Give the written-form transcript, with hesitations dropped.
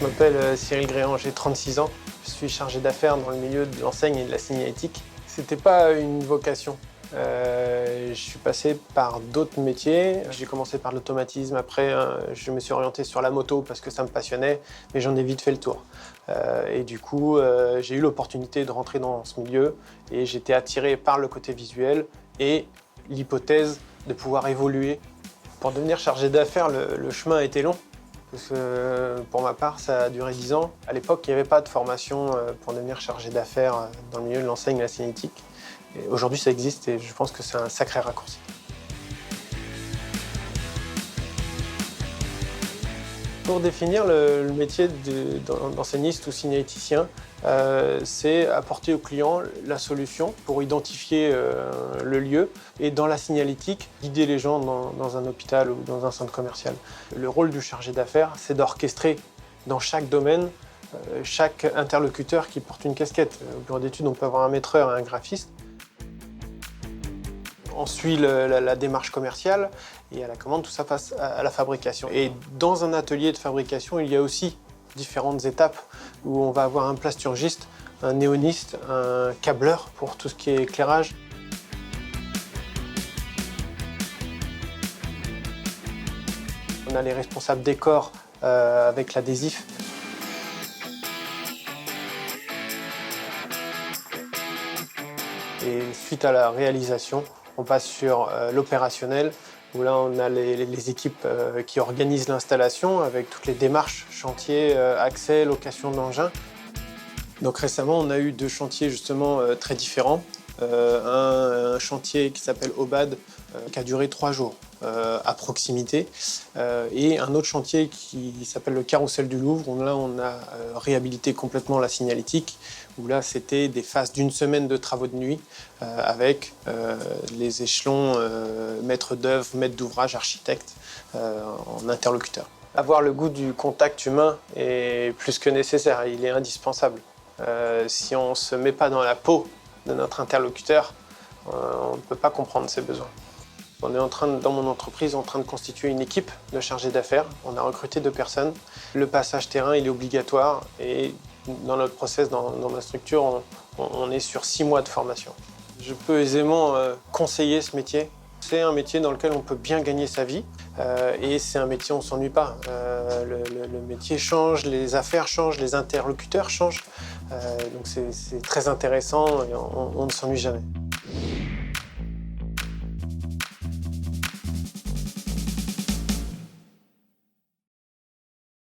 Je m'appelle Cyril Gréant, j'ai 36 ans. Je suis chargé d'affaires dans le milieu de l'enseigne et de la signalétique. C'était pas une vocation. Je suis passé par d'autres métiers. J'ai commencé par l'automatisme, après je me suis orienté sur la moto parce que ça me passionnait, mais j'en ai vite fait le tour. Et du coup, j'ai eu l'opportunité de rentrer dans ce milieu et j'étais attiré par le côté visuel et l'hypothèse de pouvoir évoluer. Pour devenir chargé d'affaires, le chemin a été long. Parce que pour ma part, ça a duré 10 ans. À l'époque, il n'y avait pas de formation pour devenir chargé d'affaires dans le milieu de l'enseigne et la signalétique. Aujourd'hui, ça existe et je pense que c'est un sacré raccourci. Pour définir le métier d'enseigniste ou signaléticien, c'est apporter au client la solution pour identifier le lieu et dans la signalétique, guider les gens dans un hôpital ou dans un centre commercial. Le rôle du chargé d'affaires, c'est d'orchestrer dans chaque domaine chaque interlocuteur qui porte une casquette. Au bureau d'études, on peut avoir un maîtreur et un graphiste. On suit la démarche commerciale et à la commande, tout ça passe à la fabrication. Et dans un atelier de fabrication, il y a aussi différentes étapes où on va avoir un plasturgiste, un néoniste, un câbleur pour tout ce qui est éclairage. On a les responsables décor avec l'adhésif. Et suite à la réalisation, on passe sur l'opérationnel, où là on a les équipes qui organisent l'installation avec toutes les démarches, chantier, accès, location d'engins. Donc récemment, on a eu deux chantiers justement très différents. Un chantier qui s'appelle Obad, qui a duré 3 jours à proximité, et un autre chantier qui s'appelle le Carrousel du Louvre, où là on a réhabilité complètement la signalétique, où là c'était des phases d'1 semaine de travaux de nuit avec les échelons maître d'œuvre, maître d'ouvrage, architecte en interlocuteur. Avoir le goût du contact humain est plus que nécessaire, il est indispensable. Si on ne se met pas dans la peau de notre interlocuteur, on ne peut pas comprendre ses besoins. On est dans mon entreprise, en train de constituer une équipe de chargés d'affaires. On a recruté 2 personnes. Le passage terrain, il est obligatoire et dans notre process, dans ma structure, on est sur 6 mois de formation. Je peux aisément conseiller ce métier. C'est un métier dans lequel on peut bien gagner sa vie et c'est un métier où on ne s'ennuie pas. Le métier change, les affaires changent, les interlocuteurs changent. Donc c'est très intéressant et on ne s'ennuie jamais.